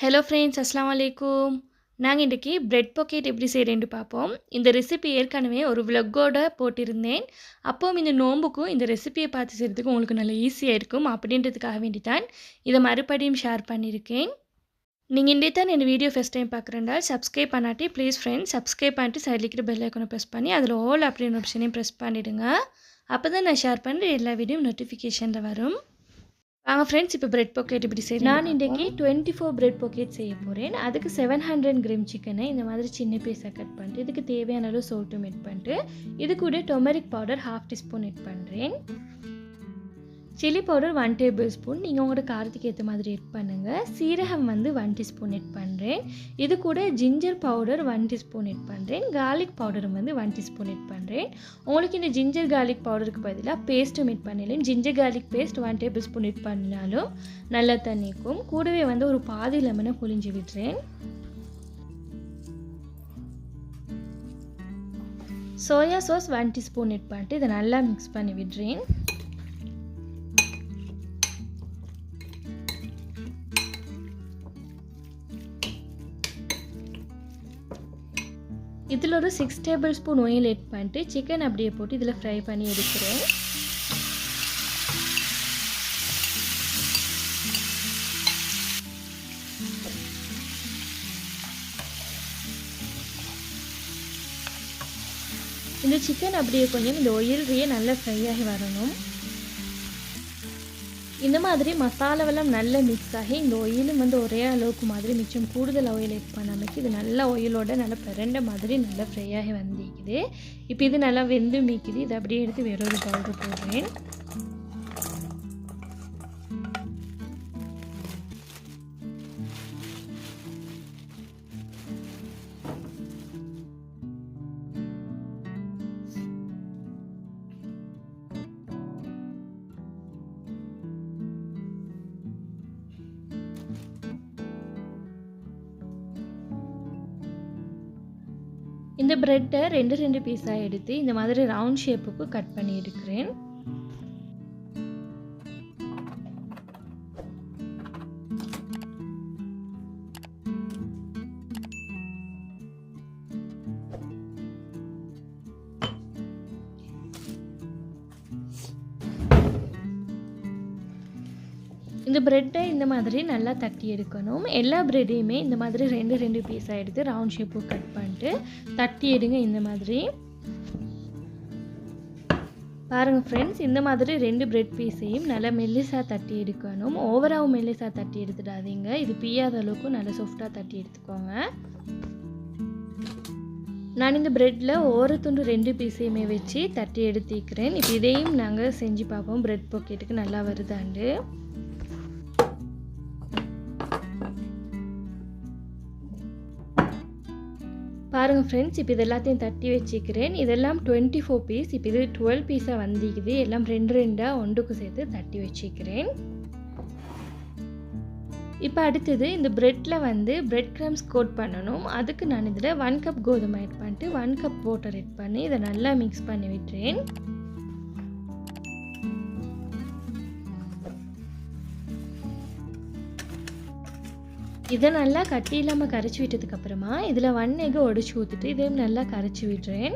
Hello friends, அஸ்ஸலாமு அலைக்கும். நாங்க இன்றைக்கி பிரெட் பாக்கெட் எப்படி செய்கிறேன்னு பார்ப்போம். இந்த ரெசிபி ஏற்கனவே ஒரு விலாகோட போட்டிருந்தேன். அப்போவும் இந்த நோம்புக்கும் இந்த ரெசிபியை பார்த்து செய்கிறதுக்கு உங்களுக்கு நல்ல ஈஸியாக இருக்கும் அப்படின்றதுக்காக வேண்டி தான் இதை மறுபடியும் ஷேர் பண்ணியிருக்கேன். நீங்கள் இன்றைய தான் இந்த வீடியோ ஃபஸ்ட் டைம் பார்க்குறேன்டா சப்ஸ்கிரைப் பண்ணாட்டி ப்ளீஸ் ஃப்ரெண்ட்ஸ் சப்ஸ்கிரைப் பண்ணிட்டு சைடில் இருக்கிற பெல் ஐக்கானை ப்ரெஸ் பண்ணி அதில் ஆல் அப்படின்னு ஆப்ஷனையும் ப்ரெஸ் பண்ணிவிடுங்க. அப்போ தான் நான் ஷேர் பண்ணுற எல்லா வீடியோ நோட்டிஃபிகேஷனில் வரும். வாங்க ஃப்ரெண்ட்ஸ், இப்போ பிரெட் பாக்கெட் இப்படி செய்யணும். நான் இன்றைக்கி 24 பிரெட் பாக்கெட் செய்ய போகிறேன். அதுக்கு 700 கிராம் சிக்கனை இந்த மாதிரி சின்ன பீஸாக கட் பண்ணிட்டு இதுக்கு தேவையான அளவு சோல்ட்டும் ஆட் பண்ணிட்டு இது கூட டொமரிக் பவுடர் 1/2 டீஸ்பூன் ஆட் பண்ணுறேன். சில்லி பவுடர் 1 டேபிள் ஸ்பூன் நீங்கள் உங்களோட காரத்துக்கு ஏற்ற மாதிரி ஆட் பண்ணுங்கள். சீரகம் 1 டீஸ்பூன் ஆட் பண்ணுறேன். இது கூட ஜிஞ்சர் பவுடர் 1 டீஸ்பூன் ஆட் பண்ணுறேன். கார்லிக் பவுடரும் 1 டீஸ்பூன் ஆட் பண்ணுறேன். உங்களுக்கு இந்த ஜிஞ்சர் கார்லிக் பவுடருக்கு பதிலாக பேஸ்ட்டும் ஆட் பண்ணலாம். Ginger garlic paste 1 table spoon add பண்ணினாலும் நல்லா தண்ணிக்கும். கூடவே ஒரு பாதி லெமனை புழிஞ்சு விடுறேன். சோயா சாஸ் 1 டீஸ்பூன் ஆட் பண்ணிட்டு இதை நல்லா மிக்ஸ் பண்ணி விடுறேன். இதில் ஒரு 6 டேபிள் ஸ்பூன் ஆயில் ஆட் பண்ணிட்டு சிக்கன் அப்படியே போட்டு இதில் ஃப்ரை பண்ணி எடுக்கிறேன். இந்த சிக்கன் அப்படியே கொஞ்சம் இந்த ஆயில்லையே நல்லா ஃப்ரை ஆகி வரணும். இந்த மாதிரி மசாலாவெல்லாம் நல்லா மிக்ஸ் ஆகி இந்த ஆயிலும் ஒரே அளவுக்கு மாதிரி மிச்சம் கூடுதல் ஆயில் ஆட் பண்ணாமல் இது நல்லா ஆயிலோட நல்லா பிரண்ட மாதிரி நல்லா ஃப்ரை ஆகி வந்திருக்குது. இப்போ இது நல்லா வெந்து மீக்குது. இதை அப்படியே எடுத்து வேற ஒரு பவுடர் போடுறேன். இந்த பிரெட்டை 2 பீஸாக எடுத்து இந்த மாதிரி ரவுண்ட் ஷேப்புக்கு கட் பண்ணி எடுக்கிறேன். இந்த பிரெட்டை இந்த மாதிரி நல்லா தட்டி எடுக்கணும். எல்லா பிரெட்டையுமே இந்த மாதிரி 2 பீஸாக எடுத்து ரவுண்ட் ஷேப்புக்கு கட் பண்ணிட்டு தட்டி எடுங்க. இந்த மாதிரி பாருங்கள் ஃப்ரெண்ட்ஸ், இந்த மாதிரி 2 பிரெட் பீஸையும் நல்லா மெல்லிசாக தட்டி எடுக்கணும். ஓவராகவும் மெல்லிசாக தட்டி எடுத்துடாதீங்க. இது பிய்யாத அளவுக்கு நல்லா சாஃப்டாக தட்டி எடுத்துக்கோங்க. நான் இந்த பிரெட்டில் ஒரு துண்டு 2 பீஸையுமே வச்சு தட்டி எடுத்துக்கிறேன். இப்போ இதையும் நாங்கள் செஞ்சு பார்ப்போம் பிரெட் பாக்கெட்டுக்கு நல்லா வருதாண்டு. பாருங்கள் ஃப்ரெண்ட்ஸ், இப்போ இது எல்லாத்தையும் தட்டி வச்சுக்கிறேன். இதெல்லாம் 24 பீஸ். இப்போ இது 12 பீஸாக வந்திக்குது. எல்லாம் 2 ஒன்றுக்கு சேர்த்து தட்டி வச்சுக்கிறேன். இப்போ அடுத்தது இந்த பிரெட்டில் பிரெட் க்ரம்ஸ் கோட் பண்ணணும். அதுக்கு நான் இதில் 1 கப் கோதுமை ஆட் பண்ணிட்டு 1 கப் வாட்டர் ஆட் பண்ணி இதை நல்லா மிக்ஸ் பண்ணி விட்டுறேன். இதை நல்லா கட்டி இல்லாமல் கரைச்சி விட்டதுக்கப்புறமா இதில் 1 எக்கை உடைச்சி ஊற்றிட்டு இதையும் நல்லா கரைச்சி விடுறேன்.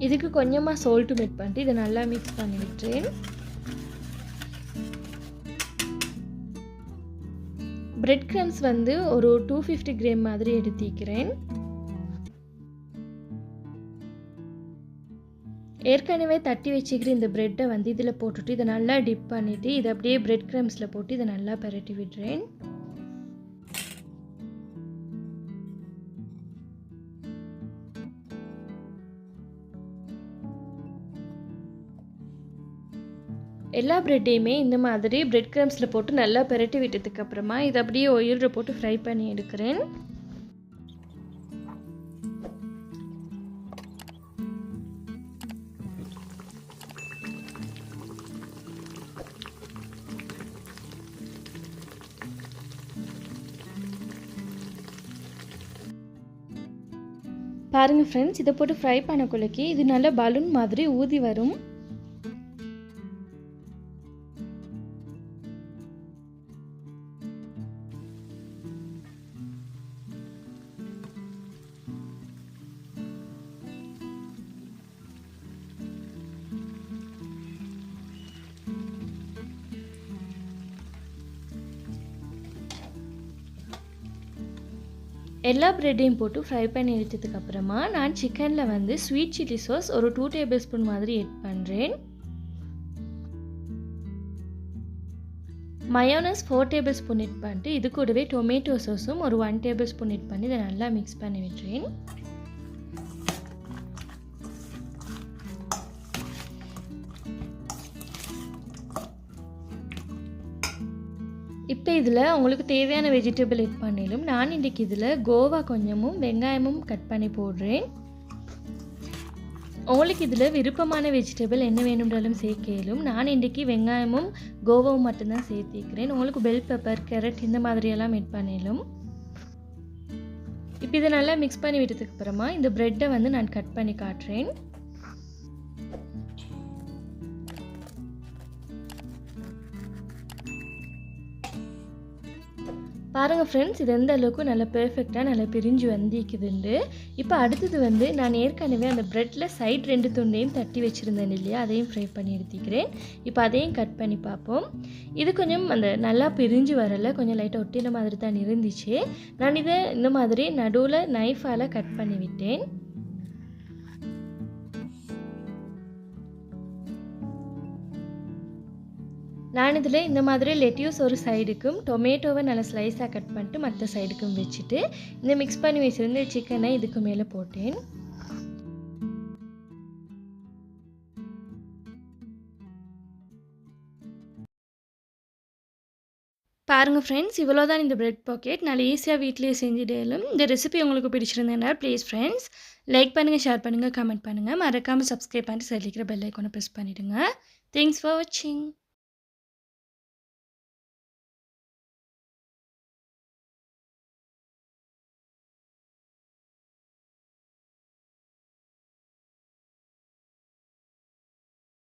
இதுக்கு கொஞ்சமாக சால்ட்டும் ஆட் பண்ணிட்டு இதை நல்லா மிக்ஸ் பண்ணி விட்டுறேன். பிரெட் க்ரம்ஸ் ஒரு 250 கிராம் மாதிரி எடுத்துக்கிறேன். ஏற்கனவே தட்டி வச்சுக்கிற இந்த பிரெட்டை இதில் போட்டுட்டு இதை நல்லா டிப் பண்ணிவிட்டு இதை அப்படியே பிரெட் க்ரம்ஸில் போட்டு இதை நல்லா பரட்டி விடுறேன். எல்லா பிரெட்டையுமே இந்த மாதிரி பிரெட் க்ரம்ஸில் போட்டு நல்லா பரட்டி விட்டதுக்கப்புறமா இதை அப்படியே ஆயிலில் போட்டு ஃப்ரை பண்ணி எடுக்கிறேன். பாருங்கள் ஃப்ரெண்ட்ஸ், இதை போட்டு ஃப்ரை பண்ணக்குள்ளக்கி இது நல்ல பலூன் மாதிரி ஊதி வரும். எல்லா பிரெட்டையும் போட்டு ஃப்ரை பண்ணி எடுத்ததுக்கப்புறமா நான் சிக்கனில் வந்து ஸ்வீட் சில்லி சாஸ் ஒரு 2 டேபிள் ஸ்பூன் மாதிரி ஆட் பண்ணுறேன். மயோனஸ் 4 டேபிள் ஸ்பூன் ஆட் பண்ணிட்டு இது கூடவே டொமேட்டோ சாஸும் ஒரு 1 டேபிள் ஸ்பூன் ஆட் பண்ணி இதை நல்லா மிக்ஸ் பண்ணி விட்டுறேன். இப்போ இதில் உங்களுக்கு தேவையான வெஜிடபிள் ஆட் பண்ணிலும் நான் இன்றைக்கி இதில் கோவா கொஞ்சமும் வெங்காயமும் கட் பண்ணி போடுறேன். உங்களுக்கு இதில் விருப்பமான வெஜிடபிள் என்ன வேணும்னாலும் சேர்க்கலும். நான் இன்றைக்கி வெங்காயமும் கோவாவும் மட்டும்தான் சேர்த்திக்கிறேன். உங்களுக்கு பெல் பெப்பர் கேரட் இந்த மாதிரியெல்லாம் ஆட் பண்ணிலும். இப்போ இதை நல்லா மிக்ஸ் பண்ணி விட்டதுக்கு அப்புறமா இந்த ப்ரெட்டை வந்து நான் கட் பண்ணி காட்டுறேன். பாருங்கள் ஃப்ரெண்ட்ஸ், இது எந்த அளவுக்கு நல்லா பெர்ஃபெக்டாக நல்லா பிரிஞ்சு வந்திக்குதுண்டு. இப்போ அடுத்தது வந்து நான் ஏற்கனவே அந்த ப்ரெட்டில் சைட் 2 துண்டையும் தட்டி வச்சுருந்தேன் இல்லையா, அதையும் ஃப்ரை பண்ணி எடுத்துக்கிறேன். இப்போ அதையும் கட் பண்ணி பார்ப்போம். இது கொஞ்சம் அந்த நல்லா பிரிஞ்சு வரலை, கொஞ்சம் லைட்டாக ஒட்டின மாதிரி தான் இருந்துச்சு. நான் இதை இந்த மாதிரி நடுவில் நைஃபால் கட் பண்ணி விட்டேன். நான் இதில் இந்த மாதிரி லெட்யூஸ் ஒரு சைடுக்கும் டொமேட்டோவை நல்லா ஸ்லைஸாக கட் பண்ணிட்டு மற்ற சைடுக்கும் வச்சுட்டு இந்த மிக்ஸ் பண்ணி வச்சுருந்த சிக்கனை இதுக்கு மேலே போட்டேன். பாருங்கள் ஃப்ரெண்ட்ஸ், இவ்வளோ தான் இந்த பிரெட் பாக்கெட். நல்லா ஈஸியாக வீட்டிலேயே செஞ்சுடலும். இந்த ரெசிபி உங்களுக்கு பிடிச்சிருந்தேன்னா ப்ளீஸ் ஃப்ரெண்ட்ஸ் லைக் பண்ணுங்கள், ஷேர் பண்ணுங்கள், கமெண்ட் பண்ணுங்கள். மறக்காமல் சப்ஸ்கிரைப் பண்ணிட்டு சைடில் இருக்கிற பெல் ஐக்கானை ப்ரெஸ் பண்ணிவிடுங்க. தேங்க்ஸ் ஃபார் வாட்சிங்.